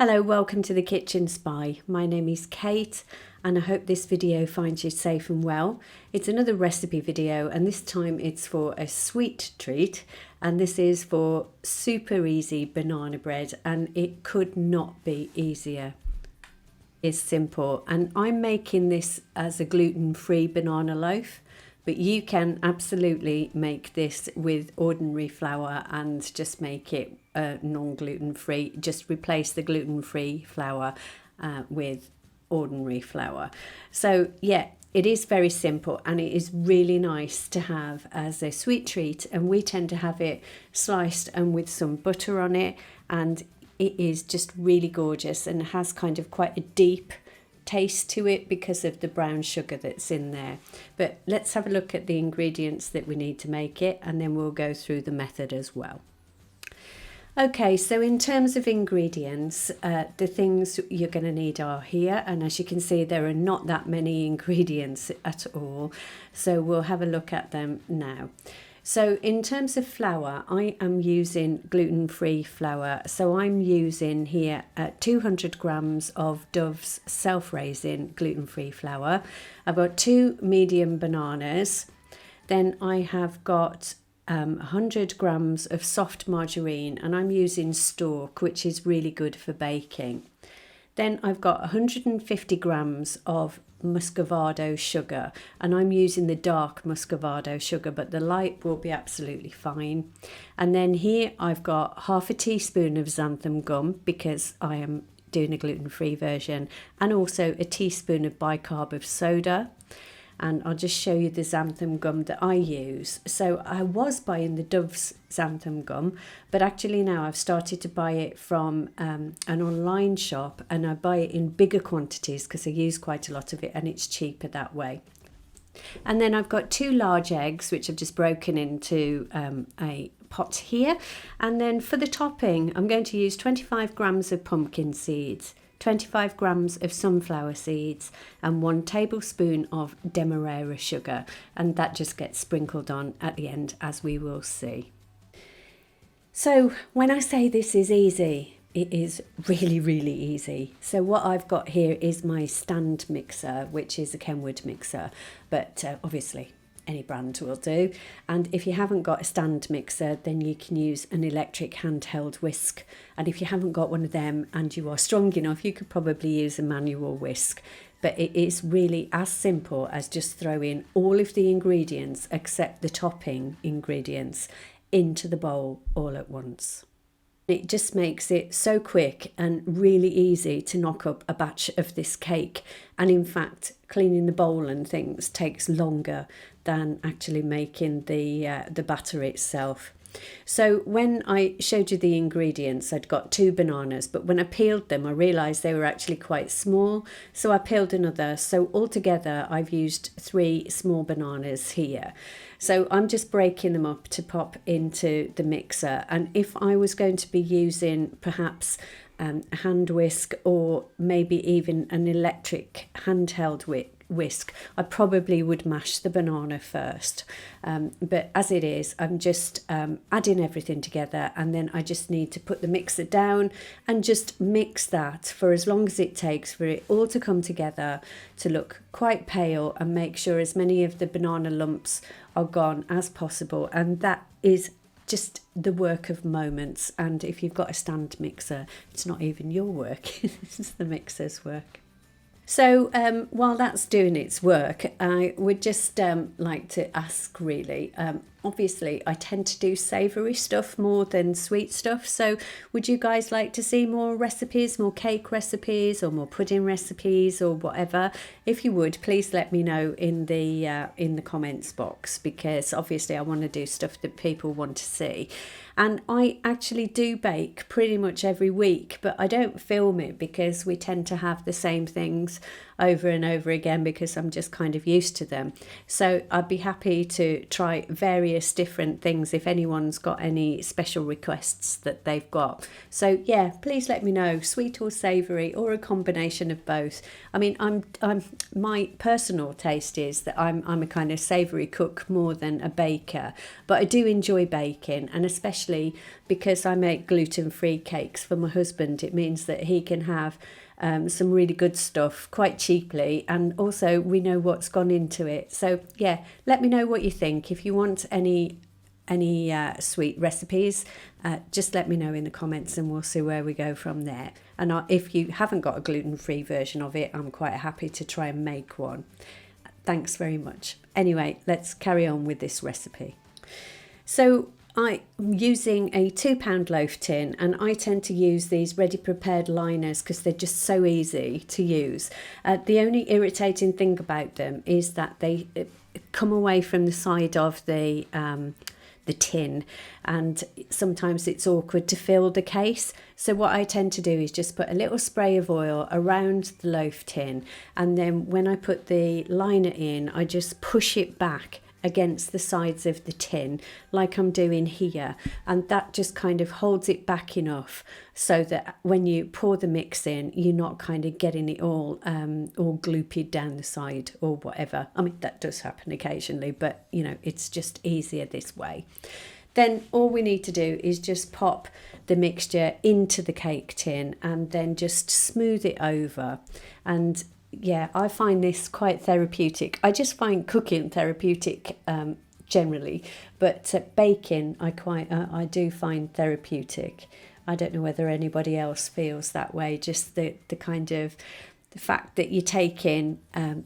Hello, welcome to the Kitchen Spy. My name is Kate and I hope this video finds you safe and well. It's another recipe video and this time it's for a sweet treat, and this is for super easy banana bread, and it could not be easier. It's simple, and I'm making this as a gluten-free banana loaf, but you can absolutely make this with ordinary flour and just make it non-gluten free. Just replace the gluten-free flour with ordinary flour. So yeah, it is very simple and it is really nice to have as a sweet treat, and we tend to have it sliced and with some butter on it, and it is just really gorgeous and has kind of quite a deep taste to it because of the brown sugar that's in there. But let's have a look at the ingredients that we need to make it, and then we'll go through the method as well. Okay, so in terms of ingredients, the things you're going to need are here, and as you can see there are not that many ingredients at all, so we'll have a look at them now. So in terms of flour, I am using gluten-free flour. So I'm using here 200 grams of Dove's self-raising gluten-free flour. I've got 2 medium bananas. Then I have got 100 grams of soft margarine, and I'm using Stork, which is really good for baking. Then I've got 150 grams of muscovado sugar, and I'm using the dark muscovado sugar, but the light will be absolutely fine. And then here I've got half a teaspoon of xanthan gum because I am doing a gluten-free version, and also a teaspoon of bicarb of soda. And I'll just show you the xanthan gum that I use. So I was buying the Dove's xanthan gum, but actually now I've started to buy it from an online shop, and I buy it in bigger quantities because I use quite a lot of it and it's cheaper that way. And then I've got 2 large eggs, which I've just broken into a pot here. And then for the topping, I'm going to use 25 grams of pumpkin seeds, 25 grams of sunflower seeds, and 1 tablespoon of demerara sugar, and that just gets sprinkled on at the end, as we will see. So when I say this is easy, it is really, really easy. So what I've got here is my stand mixer, which is a Kenwood mixer, but obviously any brand will do. And if you haven't got a stand mixer, then you can use an electric handheld whisk. And if you haven't got one of them and you are strong enough, you could probably use a manual whisk. But it is really as simple as just throwing all of the ingredients except the topping ingredients into the bowl all at once. It just makes it so quick and really easy to knock up a batch of this cake. And in fact, cleaning the bowl and things takes longer than actually making the batter itself. So when I showed you the ingredients, I'd got 2 bananas, but when I peeled them, I realised they were actually quite small. So I peeled another. So altogether, I've used 3 small bananas here. So I'm just breaking them up to pop into the mixer. And if I was going to be using perhaps a hand whisk or maybe even an electric handheld whisk, I probably would mash the banana first. But as it is, I'm just adding everything together, and then I just need to put the mixer down and just mix that for as long as it takes for it all to come together, to look quite pale, and make sure as many of the banana lumps are gone as possible. And that is just the work of moments. And if you've got a stand mixer, it's not even your work, it's the mixer's work. So while that's doing its work, I would just like to ask really, obviously I tend to do savoury stuff more than sweet stuff, so would you guys like to see more recipes, more cake recipes or more pudding recipes or whatever? If you would, please let me know in the comments box, because obviously I want to do stuff that people want to see. And I actually do bake pretty much every week, but I don't film it because we tend to have the same things over and over again because I'm just kind of used to them. So I'd be happy to try various various different things if anyone's got any special requests that they've got. So yeah, please let me know, sweet or savoury or a combination of both. I mean, my personal taste is that I'm a kind of savoury cook more than a baker, but I do enjoy baking, and especially because I make gluten-free cakes for my husband, it means that he can have some really good stuff quite cheaply, and also we know what's gone into it. So yeah, let me know what you think. If you want any sweet recipes, just let me know in the comments and we'll see where we go from there. And if you haven't got a gluten-free version of it, I'm quite happy to try and make one. Thanks very much. Anyway, let's carry on with this recipe. So I'm using a £2 loaf tin, and I tend to use these ready prepared liners because they're just so easy to use. The only irritating thing about them is that they come away from the side of the tin, and sometimes it's awkward to fill the case. So what I tend to do is just put a little spray of oil around the loaf tin, and then when I put the liner in, I just push it back against the sides of the tin like I'm doing here, and that just kind of holds it back enough so that when you pour the mix in, you're not kind of getting it all glooped down the side or whatever. I mean, that does happen occasionally, but you know, it's just easier this way. Then all we need to do is just pop the mixture into the cake tin and then just smooth it over. And yeah, I find this quite therapeutic. I just find cooking therapeutic generally, but baking I do find therapeutic. I don't know whether anybody else feels that way. Just the kind of the fact that you're taking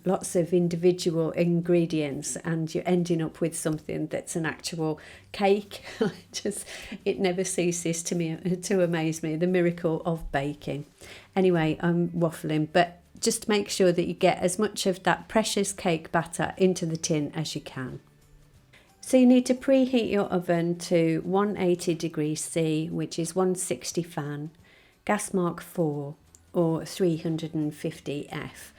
lots of individual ingredients and you're ending up with something that's an actual cake. It never ceases to amaze me, the miracle of baking. Anyway, I'm waffling, but just make sure that you get as much of that precious cake batter into the tin as you can. So you need to preheat your oven to 180 degrees C, which is 160 fan, gas mark 4 or 350 F.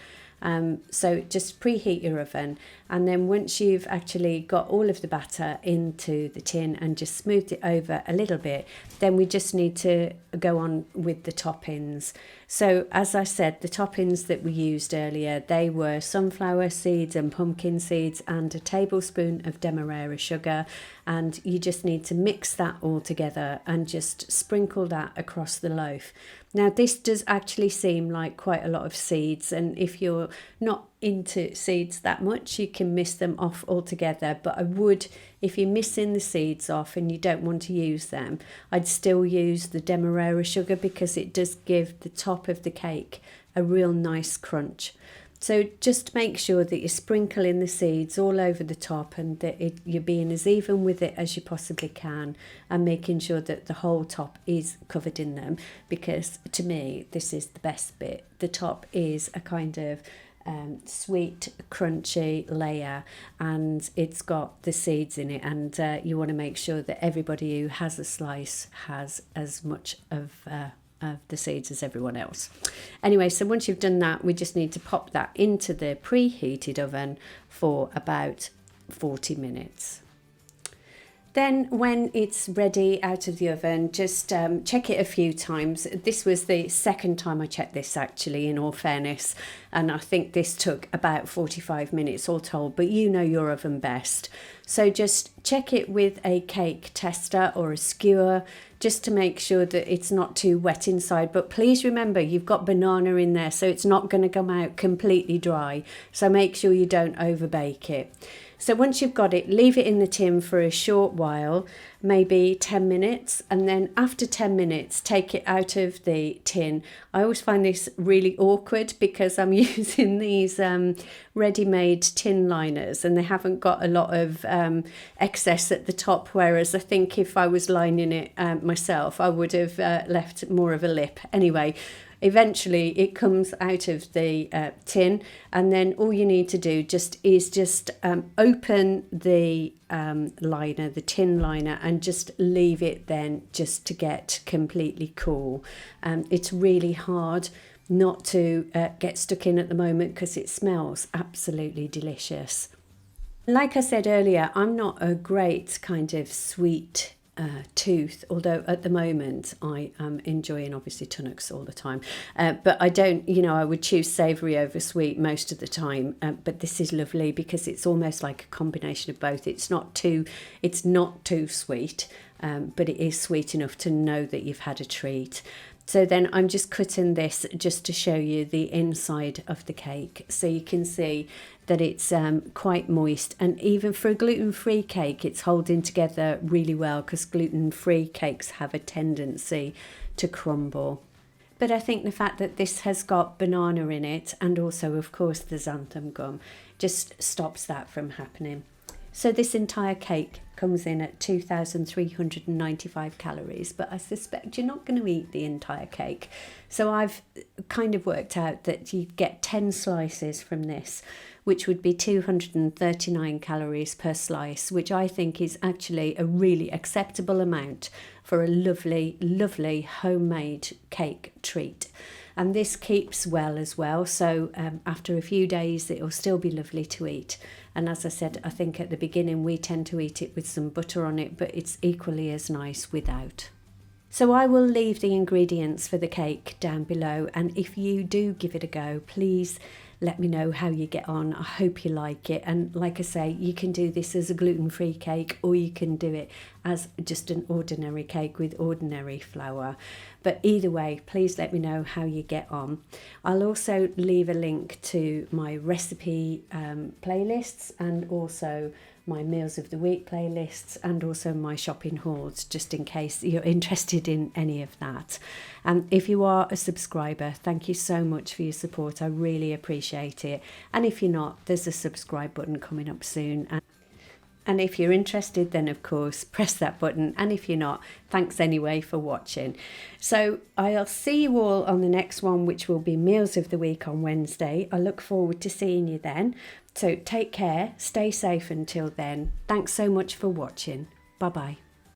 So just preheat your oven, and then once you've actually got all of the batter into the tin and just smoothed it over a little bit, then we just need to go on with the toppings. So as I said, the toppings that we used earlier, they were sunflower seeds and pumpkin seeds and a tablespoon of demerara sugar, and you just need to mix that all together and just sprinkle that across the loaf. Now this does actually seem like quite a lot of seeds, and if you're not into seeds that much, you can miss them off altogether, but I would, if you're missing the seeds off and you don't want to use them, I'd still use the demerara sugar because it does give the top of the cake a real nice crunch. So just make sure that you're sprinkling the seeds all over the top and that you're being as even with it as you possibly can, and making sure that the whole top is covered in them, because to me this is the best bit. The top is a kind of sweet crunchy layer, and it's got the seeds in it, and you want to make sure that everybody who has a slice has as much of the seeds as everyone else. Anyway, so once you've done that, we just need to pop that into the preheated oven for about 40 minutes. Then when it's ready out of the oven, just check it a few times. This was the second time I checked this, actually, in all fairness, and I think this took about 45 minutes all told, but you know your oven best. So just check it with a cake tester or a skewer, just to make sure that it's not too wet inside. But please remember, you've got banana in there, so it's not going to come out completely dry. So make sure you don't overbake it. So once you've got it, leave it in the tin for a short while, maybe 10 minutes. And then after 10 minutes, take it out of the tin. I always find this really awkward because I'm using these ready-made tin liners, and they haven't got a lot of excess at the top. Whereas I think if I was lining it myself, I would have left more of a lip. Anyway, eventually it comes out of the tin, and then all you need to do is open the liner, the tin liner, and just leave it then just to get completely cool. It's really hard not to get stuck in at the moment because it smells absolutely delicious. Like I said earlier, I'm not a great kind of sweet tooth, although at the moment I am enjoying obviously tunnocks all the time, but I don't, I would choose savoury over sweet most of the time, but this is lovely because it's almost like a combination of both. It's not too sweet, but it is sweet enough to know that you've had a treat. So then I'm just cutting this just to show you the inside of the cake, so you can see that it's quite moist, and even for a gluten-free cake it's holding together really well, because gluten-free cakes have a tendency to crumble. But I think the fact that this has got banana in it, and also of course the xanthan gum, just stops that from happening. So this entire cake comes in at 2,395 calories, but I suspect you're not going to eat the entire cake. So I've kind of worked out that you get 10 slices from this, which would be 239 calories per slice, which I think is actually a really acceptable amount for a lovely, lovely homemade cake treat. And this keeps well as well, so after a few days it'll still be lovely to eat. And as I said, I think at the beginning we tend to eat it with some butter on it, but it's equally as nice without. So I will leave the ingredients for the cake down below, and if you do give it a go, please let me know how you get on. I hope you like it. And like I say, you can do this as a gluten-free cake, or you can do it as just an ordinary cake with ordinary flour. But either way, please let me know how you get on. I'll also leave a link to my recipe playlists, and also my meals of the week playlists, and also my shopping hauls, just in case you're interested in any of that. And if you are a subscriber, thank you so much for your support. I really appreciate it. And if you're not, there's a subscribe button coming up soon. And if you're interested, then of course press that button, and if you're not, thanks anyway for watching. So I'll see you all on the next one, which will be meals of the week on Wednesday. I look forward to seeing you then. So take care, stay safe until then. Thanks so much for watching. Bye bye.